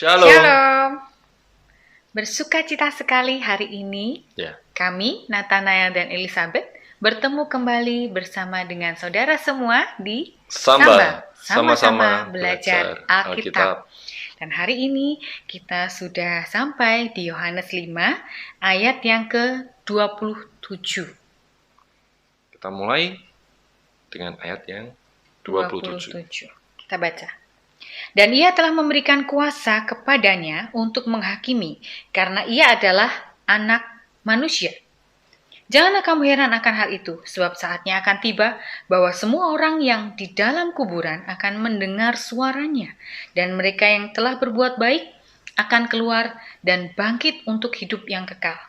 Shalom. Shalom. Bersukacita sekali hari ini Ya, kami, Nathanael dan Elizabeth, bertemu kembali bersama dengan saudara semua di Samba, Sama-sama sama-sama belajar belajar Alkitab. Alkitab. Dan hari ini kita sudah sampai di Yohanes 5 ayat yang ke-27. Kita mulai dengan ayat yang 27. Kita baca. Dan ia telah memberikan kuasa kepadanya untuk menghakimi, karena ia adalah anak manusia. Janganlah kamu heran akan hal itu, sebab saatnya akan tiba bahwa semua orang yang di dalam kuburan akan mendengar suaranya, dan mereka yang telah berbuat baik akan keluar dan bangkit untuk hidup yang kekal.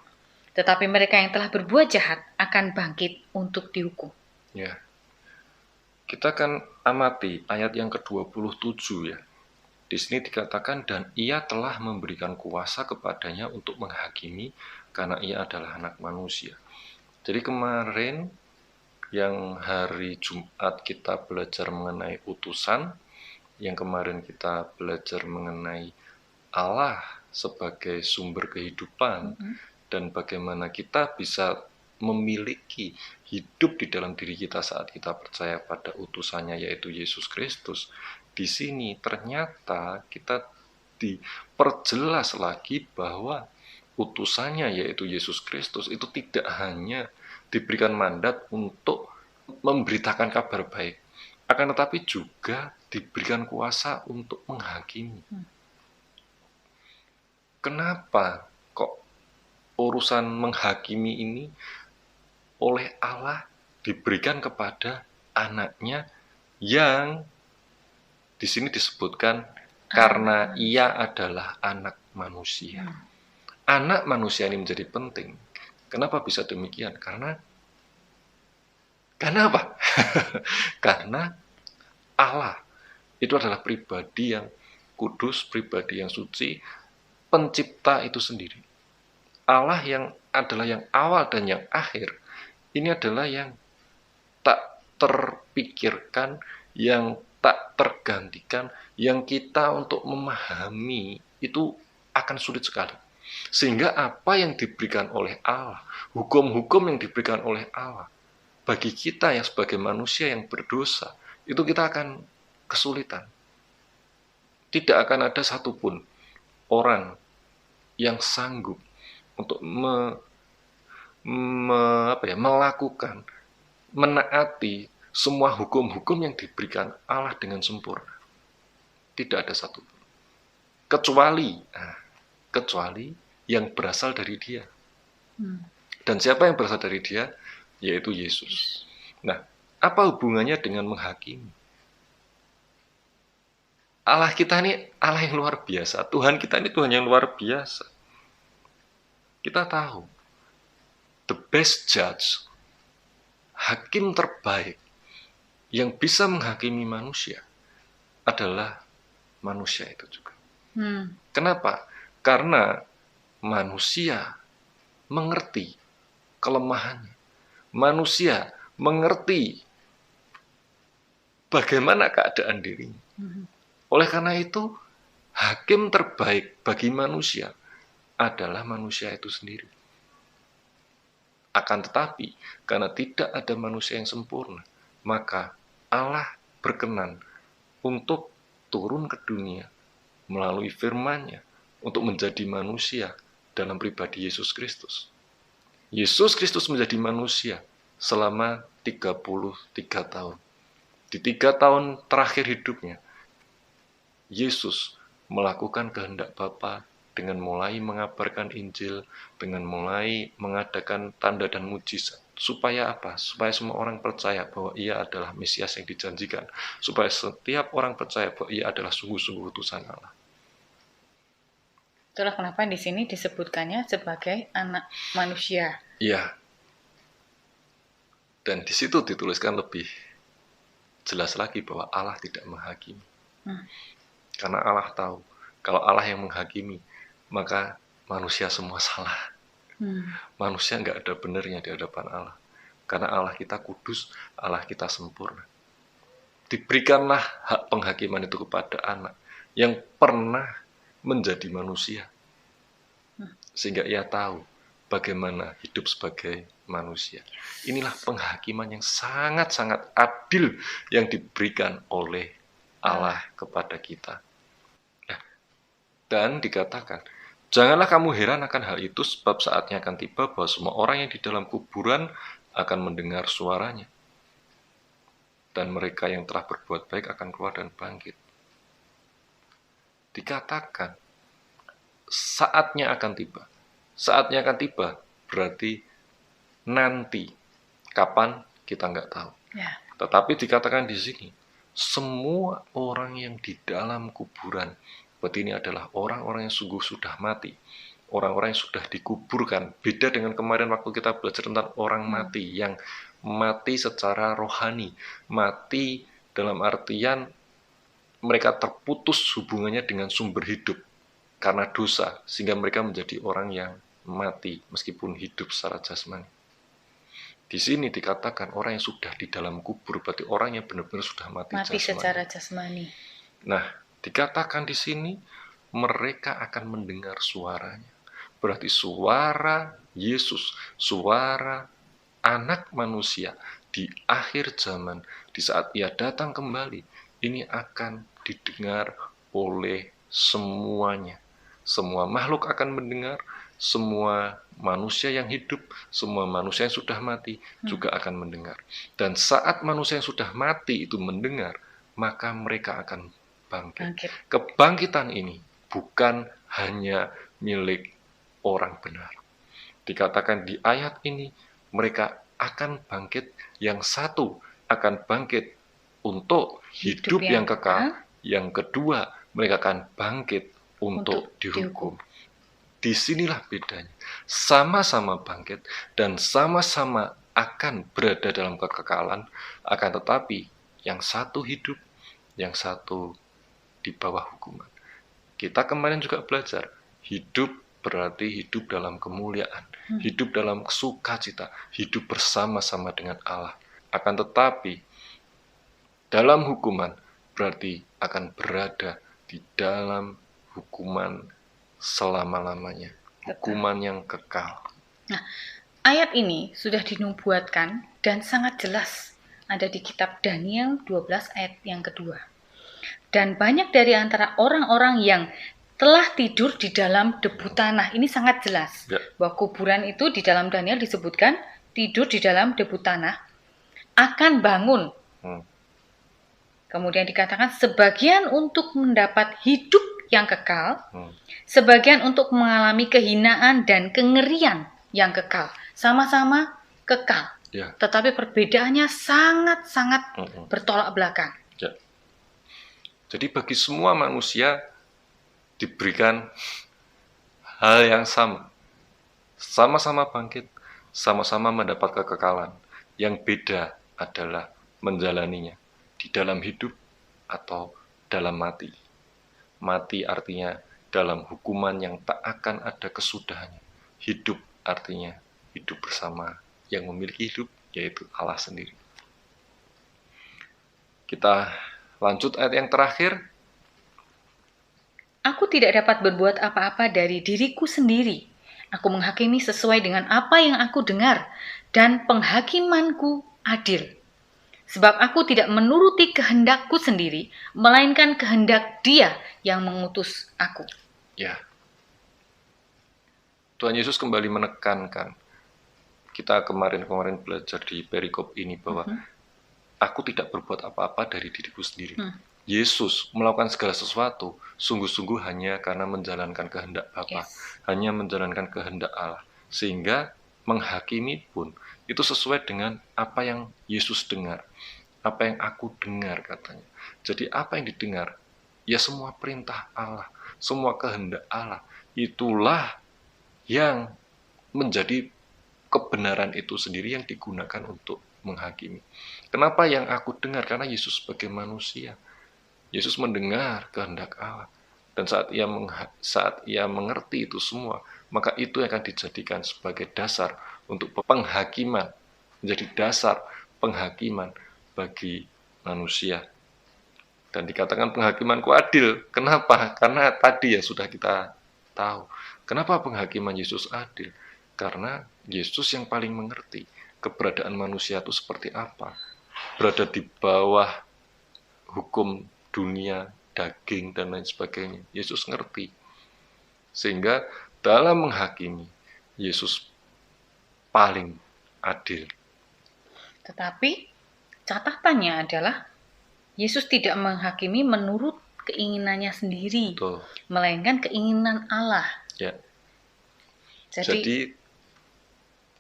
Tetapi mereka yang telah berbuat jahat akan bangkit untuk dihukum. Ya. Kita akan amati ayat yang ke-27 ya. Di sini dikatakan dan ia telah memberikan kuasa kepadanya untuk menghakimi karena ia adalah anak manusia. Jadi kemarin yang hari Jumat kita belajar mengenai utusan, yang kemarin kita belajar mengenai Allah sebagai sumber kehidupan dan bagaimana kita bisa memiliki hidup di dalam diri kita saat kita percaya pada utusannya yaitu Yesus Kristus. Di sini ternyata kita diperjelas lagi bahwa utusannya yaitu Yesus Kristus itu tidak hanya diberikan mandat untuk memberitakan kabar baik, akan tetapi juga diberikan kuasa untuk menghakimi. Kenapa kok urusan menghakimi ini oleh Allah diberikan kepada anaknya yang di sini disebutkan karena ia adalah anak manusia. Anak manusia ini menjadi penting. Kenapa bisa demikian? Karena apa? Karena Allah itu adalah pribadi yang kudus, pribadi yang suci, pencipta itu sendiri. Allah yang adalah yang awal dan yang akhir, ini adalah yang tak terpikirkan, yang tak tergantikan, yang kita untuk memahami itu akan sulit sekali. Sehingga apa yang diberikan oleh Allah, hukum-hukum yang diberikan oleh Allah, bagi kita yang sebagai manusia yang berdosa, itu kita akan kesulitan. Tidak akan ada satupun orang yang sanggup untuk melakukan, menaati semua hukum-hukum yang diberikan Allah dengan sempurna. Tidak ada satupun. Kecuali yang berasal dari Dia. Dan siapa yang berasal dari Dia? Yaitu Yesus. Nah, apa hubungannya dengan menghakimi? Allah kita ini Allah yang luar biasa. Tuhan kita ini Tuhan yang luar biasa. Kita tahu, the best judge, hakim terbaik yang bisa menghakimi manusia adalah manusia itu juga. Kenapa? Karena manusia mengerti kelemahannya. Manusia mengerti bagaimana keadaan dirinya. Oleh karena itu, hakim terbaik bagi manusia adalah manusia itu sendiri. Akan tetapi, karena tidak ada manusia yang sempurna, maka Allah berkenan untuk turun ke dunia melalui firman-Nya untuk menjadi manusia dalam pribadi Yesus Kristus. Yesus Kristus menjadi manusia selama 33 tahun. Di 3 tahun terakhir hidupnya, Yesus melakukan kehendak Bapa dengan mulai mengabarkan Injil, dengan mulai mengadakan tanda dan mujizat. Supaya apa? Supaya semua orang percaya bahwa ia adalah Mesias yang dijanjikan. Supaya setiap orang percaya bahwa ia adalah sungguh-sungguh utusan Allah. Itulah kenapa di sini disebutkannya sebagai anak manusia. Iya. Dan di situ dituliskan lebih jelas lagi bahwa Allah tidak menghakimi. Karena Allah tahu, kalau Allah yang menghakimi, maka manusia semua salah. Manusia nggak ada benernya di hadapan Allah. Karena Allah kita kudus, Allah kita sempurna. Diberikanlah hak penghakiman itu kepada anak yang pernah menjadi manusia. Sehingga ia tahu bagaimana hidup sebagai manusia. Inilah penghakiman yang sangat-sangat adil yang diberikan oleh Allah kepada kita. Dan dikatakan, janganlah kamu heran akan hal itu, sebab saatnya akan tiba bahwa semua orang yang di dalam kuburan akan mendengar suaranya. Dan mereka yang telah berbuat baik akan keluar dan bangkit. Dikatakan, saatnya akan tiba. Saatnya akan tiba berarti nanti. Kapan kita nggak tahu. Ya. Tetapi dikatakan di sini, semua orang yang di dalam kuburan, berarti ini adalah orang-orang yang sungguh sudah mati. Orang-orang yang sudah dikuburkan. Beda dengan kemarin waktu kita belajar tentang orang mati, yang mati secara rohani. Mati dalam artian mereka terputus hubungannya dengan sumber hidup karena dosa, sehingga mereka menjadi orang yang mati meskipun hidup secara jasmani. Di sini dikatakan orang yang sudah di dalam kubur, berarti orang yang benar-benar sudah mati jasmani. Secara jasmani. Nah, dikatakan di sini mereka akan mendengar suaranya. Berarti suara Yesus, suara anak manusia di akhir zaman, di saat ia datang kembali, ini akan didengar oleh semuanya. Semua makhluk akan mendengar, semua manusia yang hidup, semua manusia yang sudah mati juga akan mendengar. Dan saat manusia yang sudah mati itu mendengar, maka mereka akan bangkit. Kebangkitan ini bukan hanya milik orang benar. Dikatakan di ayat ini, mereka akan bangkit, yang satu akan bangkit untuk hidup yang kekal, yang kedua mereka akan bangkit untuk dihukum. Disinilah bedanya. Sama-sama bangkit dan sama-sama akan berada dalam kekekalan, akan tetapi yang satu hidup, yang satu di bawah hukuman. Kita kemarin juga belajar, hidup berarti hidup dalam kemuliaan, hidup dalam sukacita, hidup bersama-sama dengan Allah. Akan tetapi dalam hukuman berarti akan berada di dalam hukuman selama-lamanya, hukuman yang kekal. Nah, ayat ini sudah dinubuatkan dan sangat jelas ada di kitab Daniel 12 ayat yang kedua. Dan banyak dari antara orang-orang yang telah tidur di dalam debu tanah, ini sangat jelas bahwa kuburan itu di dalam Daniel disebutkan tidur di dalam debu tanah, akan bangun. Kemudian dikatakan sebagian untuk mendapat hidup yang kekal, sebagian untuk mengalami kehinaan dan kengerian yang kekal. Sama-sama kekal. Tetapi perbedaannya sangat-sangat bertolak belakang. Jadi bagi semua manusia diberikan hal yang sama. Sama-sama bangkit, sama-sama mendapat kekekalan. Yang beda adalah menjalaninya di dalam hidup atau dalam mati. Mati artinya dalam hukuman yang tak akan ada kesudahannya. Hidup artinya hidup bersama yang memiliki hidup, yaitu Allah sendiri. Kita lanjut ayat yang terakhir. Aku tidak dapat berbuat apa-apa dari diriku sendiri. Aku menghakimi sesuai dengan apa yang aku dengar, dan penghakimanku adil. Sebab aku tidak menuruti kehendakku sendiri, melainkan kehendak Dia yang mengutus aku. Ya. Tuhan Yesus kembali menekankan. Kita kemarin belajar di perikop ini bahwa aku tidak berbuat apa-apa dari diriku sendiri. Yesus melakukan segala sesuatu sungguh-sungguh hanya karena menjalankan kehendak Bapa, hanya menjalankan kehendak Allah. Sehingga menghakimi pun itu sesuai dengan apa yang Yesus dengar, apa yang aku dengar katanya. Jadi apa yang didengar? Ya semua perintah Allah, semua kehendak Allah. Itulah yang menjadi kebenaran itu sendiri yang digunakan untuk menghakimi. Kenapa yang aku dengar? Karena Yesus sebagai manusia. Yesus mendengar kehendak Allah. Dan saat ia mengerti itu semua, maka itu akan dijadikan sebagai dasar untuk penghakiman, menjadi dasar penghakiman bagi manusia. Dan dikatakan penghakimanku adil. Kenapa? Karena tadi yang sudah kita tahu. Kenapa penghakiman Yesus adil? Karena Yesus yang paling mengerti keberadaan manusia itu seperti apa. Berada di bawah hukum dunia, daging, dan lain sebagainya. Yesus ngerti. Sehingga dalam menghakimi, Yesus paling adil. Tetapi catatannya adalah Yesus tidak menghakimi menurut keinginannya sendiri, Betul. melainkan keinginan Allah. Ya. Jadi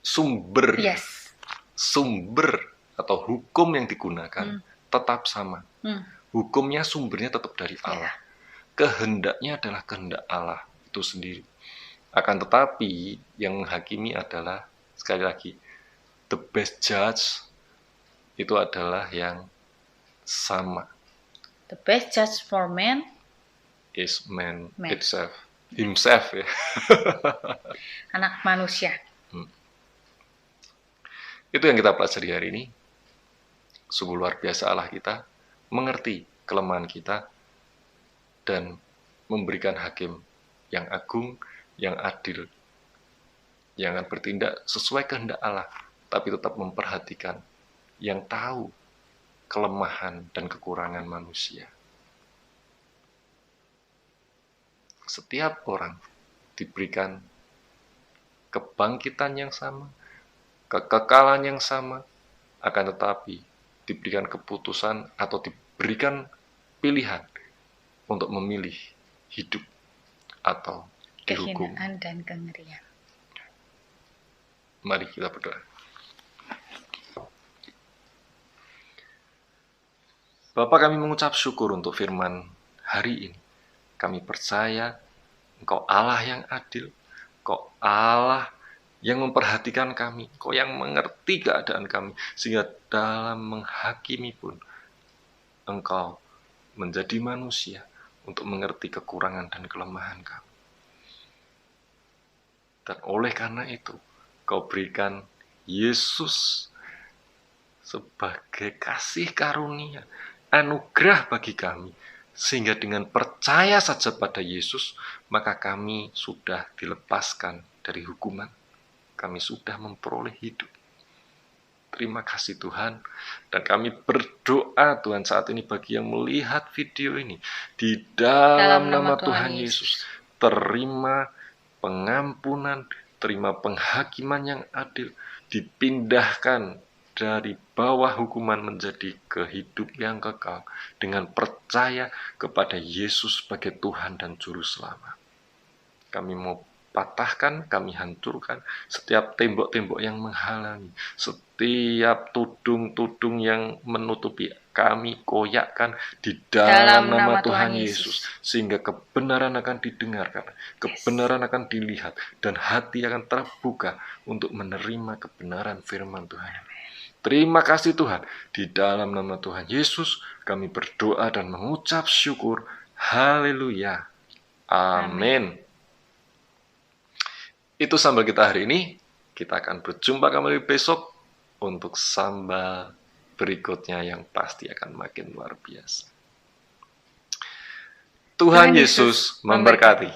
sumber yes. sumber atau hukum yang digunakan tetap sama. Hukumnya, sumbernya tetap dari Allah. Kehendaknya adalah kehendak Allah itu sendiri. Akan tetapi yang menghakimi adalah, sekali lagi, the best judge itu adalah yang sama. The best judge for man is man. Itself. Himself ya. Anak manusia. Itu yang kita pelajari hari ini. Sungguh luar biasa Allah kita mengerti kelemahan kita dan memberikan hakim yang agung, yang adil, yang akan bertindak sesuai kehendak Allah, tapi tetap memperhatikan yang tahu kelemahan dan kekurangan manusia. Setiap orang diberikan kebangkitan yang sama, kekekalan yang sama, akan tetapi diberikan keputusan atau diberikan pilihan untuk memilih hidup atau dihukum. Kehinaan dan kengerian. Mari kita berdoa. Bapa, kami mengucap syukur untuk firman hari ini. Kami percaya Engkau Allah yang adil, Engkau Allah yang memperhatikan kami, Engkau yang mengerti keadaan kami, sehingga dalam menghakimi pun Engkau menjadi manusia untuk mengerti kekurangan dan kelemahan kami. Dan oleh karena itu, Kau berikan Yesus sebagai kasih karunia, anugerah bagi kami, sehingga dengan percaya saja pada Yesus, maka kami sudah dilepaskan dari hukuman. Kami sudah memperoleh hidup. Terima kasih Tuhan. Dan kami berdoa Tuhan saat ini bagi yang melihat video ini. Di dalam nama Tuhan Yesus, terima pengampunan, terima penghakiman yang adil, dipindahkan dari bawah hukuman menjadi ke hidup yang kekal dengan percaya kepada Yesus sebagai Tuhan dan Juru Selamat. Kami mau patahkan, kami hancurkan setiap tembok-tembok yang menghalangi, setiap tudung-tudung yang menutupi kami, koyakkan di dalam nama Tuhan Yesus, sehingga kebenaran akan didengarkan, kebenaran akan dilihat, dan hati akan terbuka untuk menerima kebenaran firman Tuhan. Terima kasih Tuhan, di dalam nama Tuhan Yesus kami berdoa dan mengucap syukur. Haleluya. Amin. Itu sambal kita hari ini. Kita akan berjumpa kembali besok untuk sambal berikutnya yang pasti akan makin luar biasa. Tuhan Yesus memberkati.